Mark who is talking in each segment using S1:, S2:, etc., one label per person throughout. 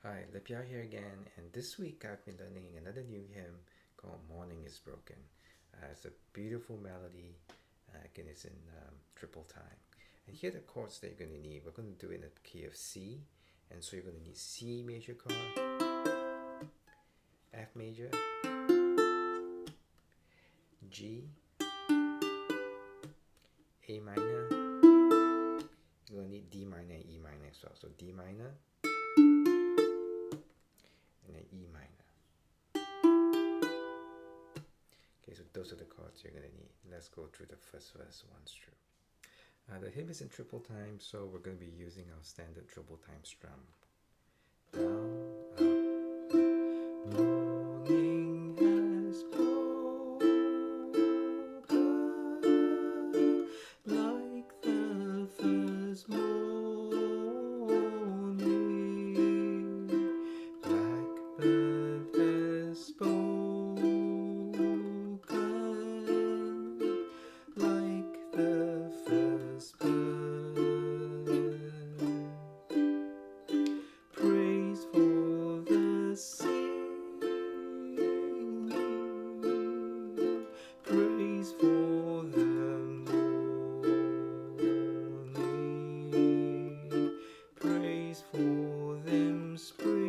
S1: Hi, Lipia here again, and this week I've been learning another new hymn called Morning is Broken. It's a beautiful melody, again, it's in triple time. And here are the chords that you're going to need. We're going to do it in the key of C, and so you're going to need C major chord, F major, G, A minor, you're going to need D minor and E minor as well. So D minor, and then E minor. Okay, so those are the chords you're going to need. Let's go through the first verse once through. The hymn is in triple time, so we're going to be using our standard triple time strum. Down, up, up. Morning has broken like the first morning. Blackbird has spoken like the first bird. Praise for the singing, praise for the morning, praise for them springing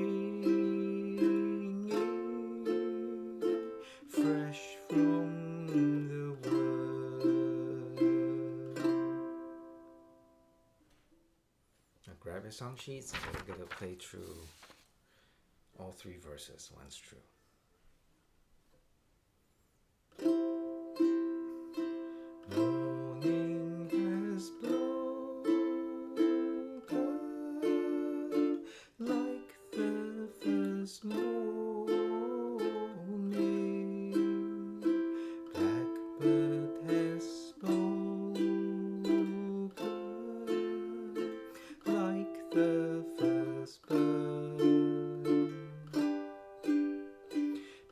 S1: fresh from the word. Now grab your song sheets and we're going to play through all three verses once through. Morning has broken like the first morning. Blackbird has spoken like the first bird.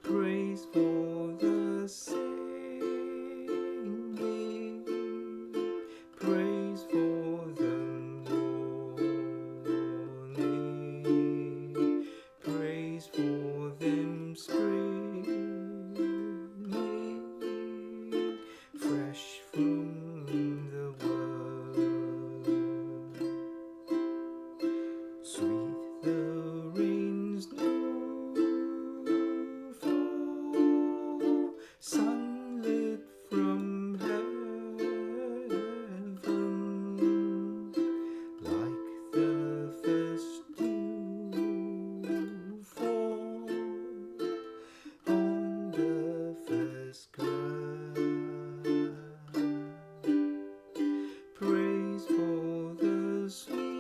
S1: Praise for the singing, praise for the morning, praise for them springing fresh from the word. Sweet the rain's new fall, sunlit from heaven, like the first dew fall on the first grass. Praise for the sweetness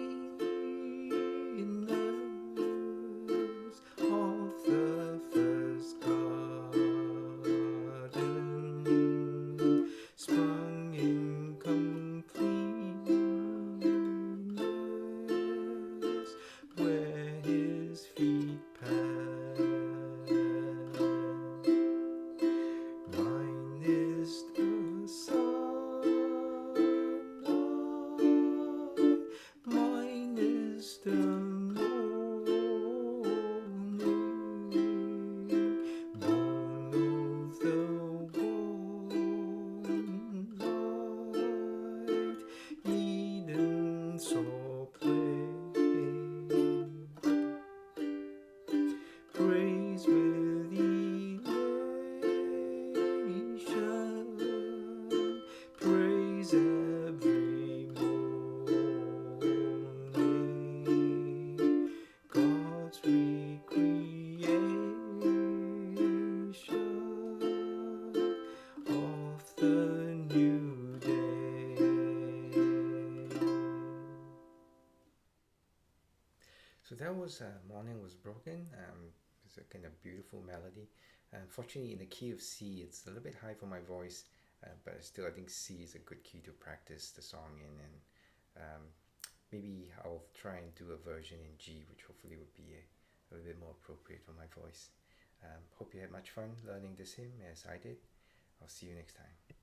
S1: of the first garden, sprung in completeness where his feet pass. Mine is the sunlight, mine is the morning, born of the warm light, Eden saw play. Praise with elation, praise every morning, God's recreation of the new day. So that was Morning Was Broken. It's a kind of beautiful melody. Unfortunately, in the key of C, it's a little bit high for my voice, but still, I think C is a good key to practice the song in. And maybe I'll try and do a version in G, which hopefully would be a little bit more appropriate for my voice. Hope you had much fun learning this hymn as I did. I'll see you next time.